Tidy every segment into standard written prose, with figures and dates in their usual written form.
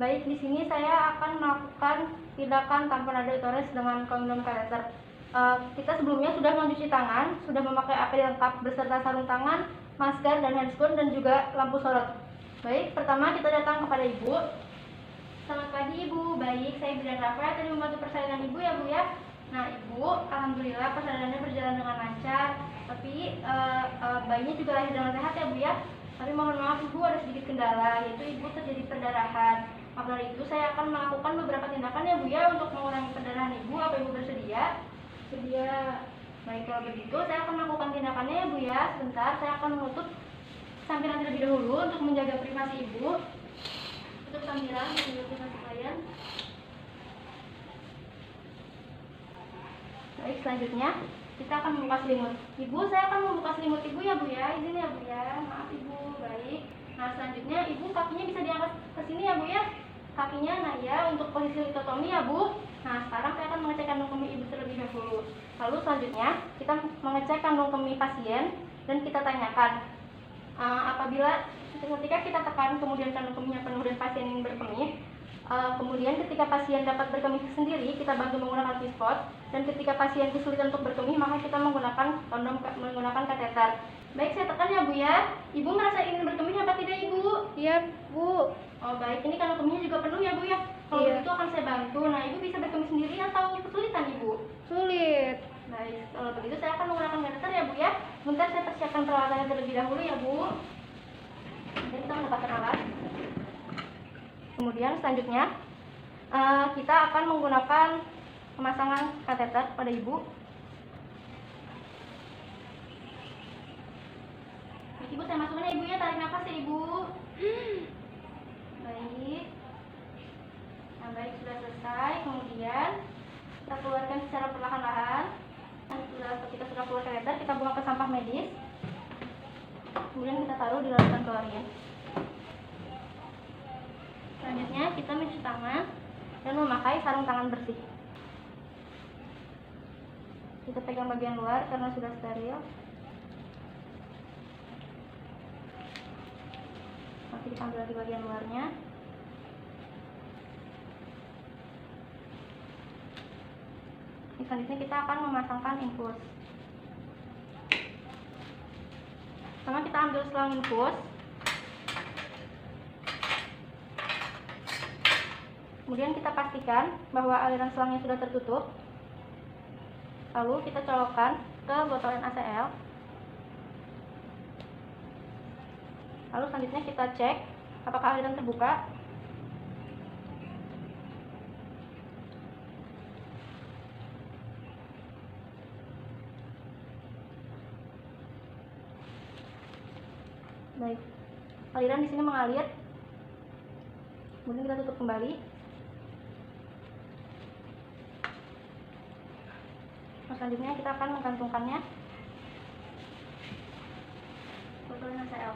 Baik, di sini saya akan melakukan tindakan tanpa nadatoris dengan kondom kateter. Kita sebelumnya sudah mencuci tangan, sudah memakai APD lengkap beserta sarung tangan, masker dan handscoon dan juga lampu sorot. Baik, pertama kita datang kepada Ibu. Selamat pagi Ibu, baik, saya Bidan Rafa, tadi membantu persalinan Ibu ya Bu ya. Nah Ibu, alhamdulillah persalinannya berjalan dengan lancar, tapi bayinya juga lahir dengan sehat ya Bu ya. Tapi mohon maaf Ibu ada sedikit kendala, yaitu Ibu terjadi perdarahan. Maka dari itu saya akan melakukan beberapa tindakan ya Bu ya untuk mengurangi perdarahan Ibu. Apa Ibu bersedia? Sedia. Baik, kalau begitu saya akan melakukan tindakannya ya Bu ya. Sebentar, saya akan menutup sampiran terlebih dahulu untuk menjaga privasi Ibu. Tutup sampiran, menjaga privasi klien. Baik, selanjutnya kita akan membuka selimut. Ibu, saya akan membuka selimut Ibu ya Bu ya. Izin ya Bu ya. Maaf Ibu. Baik. Nah, selanjutnya Ibu kakinya bisa diangkat ke sini ya Bu ya. Kakinya, nah ya, untuk posisi litotomi ya Bu. Nah, sekarang saya akan mengecek kandung kemih Ibu terlebih dahulu. Lalu selanjutnya kita mengecek kandung kemih pasien dan kita tanyakan apabila ketika kita tekan kemudian kandung kemihnya penuh dan pasien ingin berkemih, kemudian ketika pasien dapat berkemih sendiri, kita bantu menggunakan P-spot, dan ketika pasien kesulitan untuk berkemih, maka kita menggunakan kondom, menggunakan kateter. Baik, saya tekan ya Bu ya. Ibu merasa ingin berkemih apa tidak Ibu? Iya Bu. Oh baik, ini kandung kemihnya juga penuh ya Bu ya. Kalau Iya. begitu akan saya bantu. Nah, Ibu bisa berkemih sendiri atau kesulitan Ibu? Sulit. Baik, kalau begitu saya akan menggunakan kateter ya Bu ya. Sebentar saya persiapkan peralatannya terlebih dahulu ya Bu. Dan kita mendapatkan alat. Kemudian selanjutnya kita akan menggunakan pemasangan kateter pada Ibu. Baik, Ibu, saya masukkan ya Ibu ya, tarik nafas ya Ibu. Baik. Nah baik, sudah selesai. Kemudian kita keluarkan secara perlahan-lahan. Kita sudah keluar kateter, kita buang ke sampah medis. Kemudian kita taruh di larutan klorin. Selanjutnya kita mencuci tangan dan memakai sarung tangan bersih. Kita pegang bagian luar karena sudah steril. Nanti kita ambil di bagian luarnya. Selanjutnya kita akan memasangkan infus. Pertama kita ambil selang infus. Kemudian kita pastikan bahwa aliran selangnya sudah tertutup. Lalu kita colokkan ke botol NaCl. Lalu selanjutnya kita cek apakah aliran terbuka. Baik, aliran di sini mengalir. Kemudian kita tutup kembali. Selanjutnya kita akan menggantungkannya botol NaCl.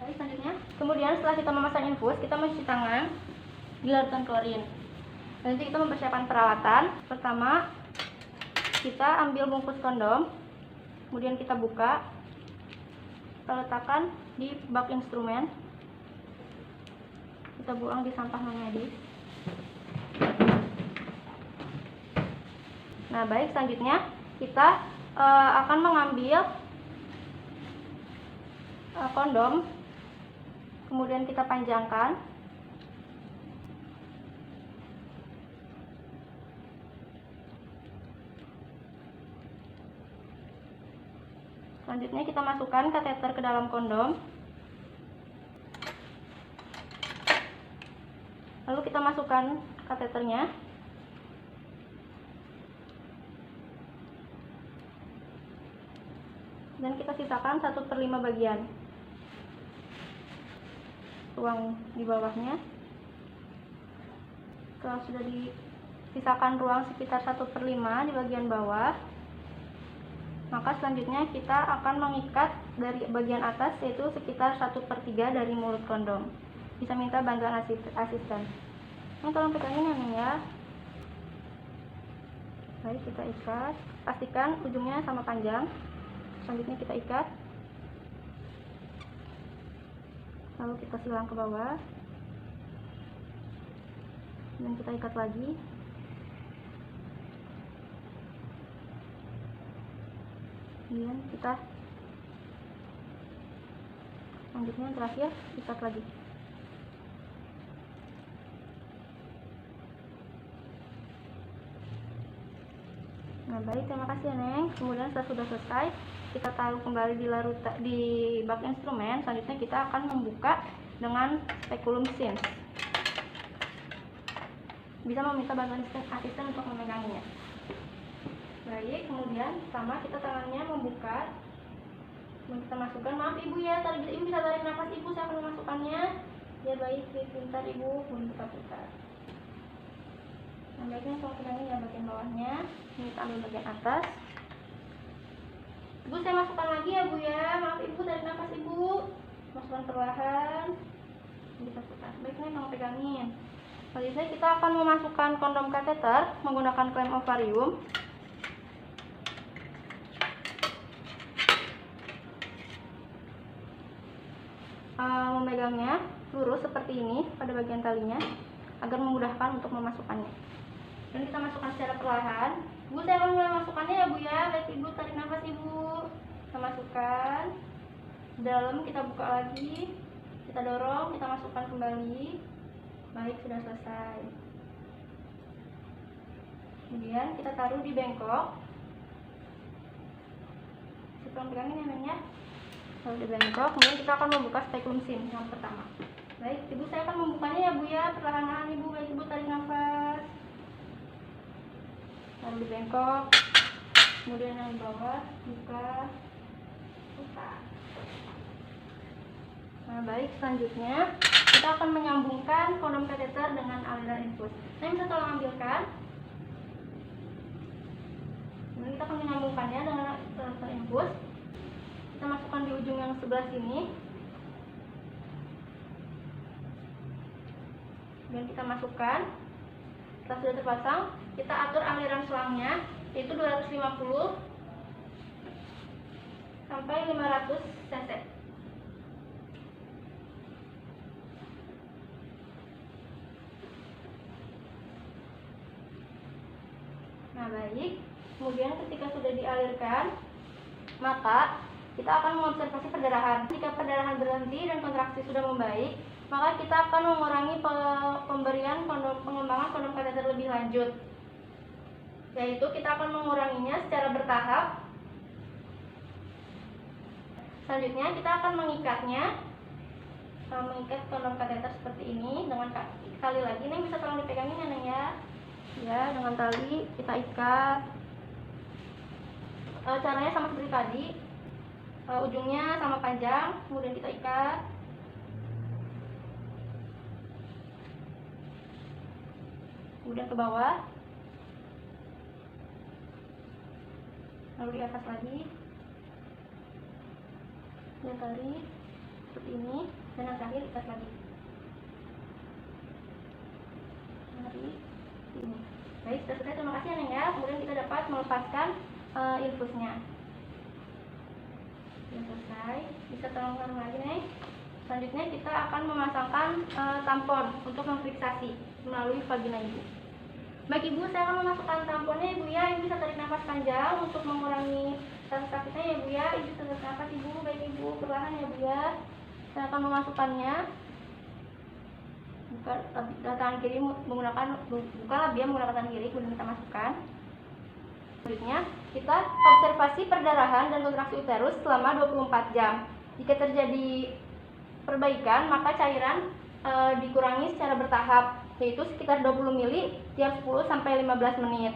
Baik, selanjutnya, kemudian setelah kita memasang infus, kita mencuci tangan di larutan klorin. Nanti kita mempersiapkan peralatan. Pertama, kita ambil bungkus kondom, kemudian kita buka, kita letakkan di bak instrumen, kita buang di sampah non-medis. Nah baik, selanjutnya kita akan mengambil kondom, kemudian kita panjangkan. Selanjutnya kita masukkan kateter ke dalam kondom. Lalu kita masukkan kateternya. Dan kita sisakan 1/5 bagian ruang di bawahnya. Setelah sudah disisakan ruang sekitar 1/5 di bagian bawah, maka selanjutnya kita akan mengikat dari bagian atas, yaitu sekitar 1/3 dari mulut kondom. Bisa minta bantuan asisten. Ini tolong pegangin ya Ning ya. Baik, kita ikat. Pastikan ujungnya sama panjang. Selanjutnya kita ikat. Lalu kita silang ke bawah. Dan kita ikat lagi. Kemudian kita selanjutnya terakhir ikat lagi. Nah, baik, terima kasih ya, Neng. Kemudian setelah sudah selesai, kita taruh kembali di bak instrumen. Selanjutnya kita akan membuka dengan spekulum sins. Bisa meminta bantuan asisten untuk memegangnya. Baik, kemudian sama kita tangannya membuka. Kita masukkan, maaf ibu ya, ibu bisa tarik nafas ibu, saya akan memasukkannya. Ya baik, pintar ibu, kita putar. Nah, baiknya kalau pegangin ya bagian bawahnya. Ini kita ambil bagian atas. Ibu, saya masukkan lagi ya bu ya, maaf ibu, tarik nafas ibu, masukkan perlahan. Kita putar. Baiknya kalau pegangin. Selanjutnya kita akan memasukkan kondom kateter menggunakan klem ovarium. Memegangnya lurus seperti ini pada bagian talinya agar memudahkan untuk memasukkannya. Dan kita masukkan secara perlahan. Bu, saya akan mulai masukkannya ya bu ya. Baik ibu, tarik nafas ibu. Kita masukkan. Dalam kita buka lagi. Kita dorong, kita masukkan kembali. Baik, sudah selesai. Kemudian kita taruh di bengkok. Kita pegangin ya Neng ya. Taruh di bengkok. Kemudian kita akan membuka spekulum sin yang pertama. Baik, ibu, saya akan membukanya ya bu ya. Perlahan-lahan ibu. Baik ibu, tarik nafas. Taruh di bengkok. Kemudian yang di bawah buka. Buka. Nah, baik, selanjutnya kita akan menyambungkan kondom kateter dengan aliran infus. Nah, bisa tolong ambilkan. Kemudian kita akan menyambungkannya dengan aliran infus. Kita masukkan di ujung yang sebelah sini. Dan kita masukkan. Setelah sudah terpasang, kita atur aliran selangnya, yaitu 250 sampai 500 cc. Nah, baik. Kemudian ketika sudah dialirkan, maka kita akan mengobservasi perdarahan. Jika perdarahan berhenti dan kontraksi sudah membaik, maka kita akan mengurangi pemberian pengembangan kondom kateter lebih lanjut. Yaitu kita akan menguranginya secara bertahap. Selanjutnya kita akan mengikatnya. Mengikat kondom kateter seperti ini dengan tali lagi. Neng bisa tolong dipegangin ya Neng ya. Ya, dengan tali kita ikat. Caranya sama seperti tadi. Ujungnya sama panjang, kemudian kita ikat. Kemudian ke bawah. Lalu di atas lagi. Dan tarik seperti ini, dan yang terakhir ikat lagi. Tarik ini. Baik, sudah selesai. Terima kasih ya Neng ya. Kemudian kita dapat melepaskan infusnya. Sudah selesai. Bisa tolong taruh lagi Neng. Selanjutnya kita akan memasangkan tampon untuk memfiksasi melalui vagina ibu. Baik ibu, saya akan memasukkan tamponnya ibu ya. Ibu bisa tarik nafas panjang untuk mengurangi rasa sakitnya ya ibu ya. Ibu bisa tarik nafas ibu. Baik ibu, perlahan ya ibu ya. Saya akan memasukkannya. Buka tangan kiri menggunakan labia menggunakan tangan kiri, kemudian kita masukkan. Selanjutnya kita observasi perdarahan dan kontraksi uterus selama 24 jam. Jika terjadi perbaikan, maka cairan dikurangi secara bertahap, yaitu sekitar 20 ml tiap 10 sampai 15 menit.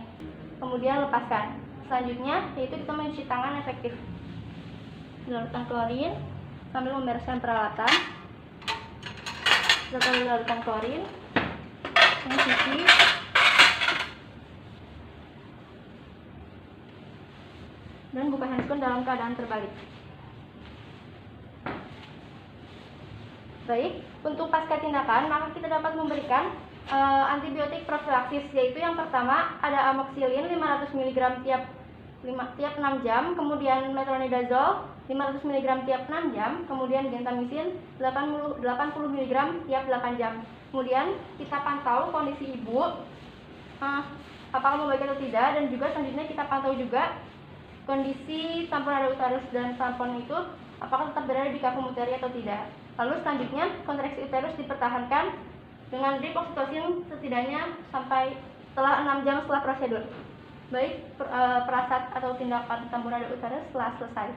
Kemudian lepaskan. Selanjutnya yaitu kita mencuci tangan efektif. Larutan klorin sambil membereskan peralatan. Setelah larutan klorin, mencuci. Dan buka handphone dalam keadaan terbalik. Baik, untuk pasca tindakan, maka kita dapat memberikan antibiotik profilaksis, yaitu yang pertama ada amoxicillin 500 mg tiap 6 jam, kemudian metronidazole 500 mg tiap 6 jam, kemudian gentamicin 80 mg tiap 8 jam. Kemudian kita pantau kondisi ibu, apakah membaik atau tidak, dan juga selanjutnya kita pantau juga kondisi tampon rada uterus dan tampon itu apakah tetap berada di kafum uteri atau tidak. Lalu selanjutnya kontraksi uterus dipertahankan dengan drip oksitosin setidaknya sampai setelah 6 jam setelah prosedur. Baik, perasat atau tindakan tampon rada uterus telah selesai.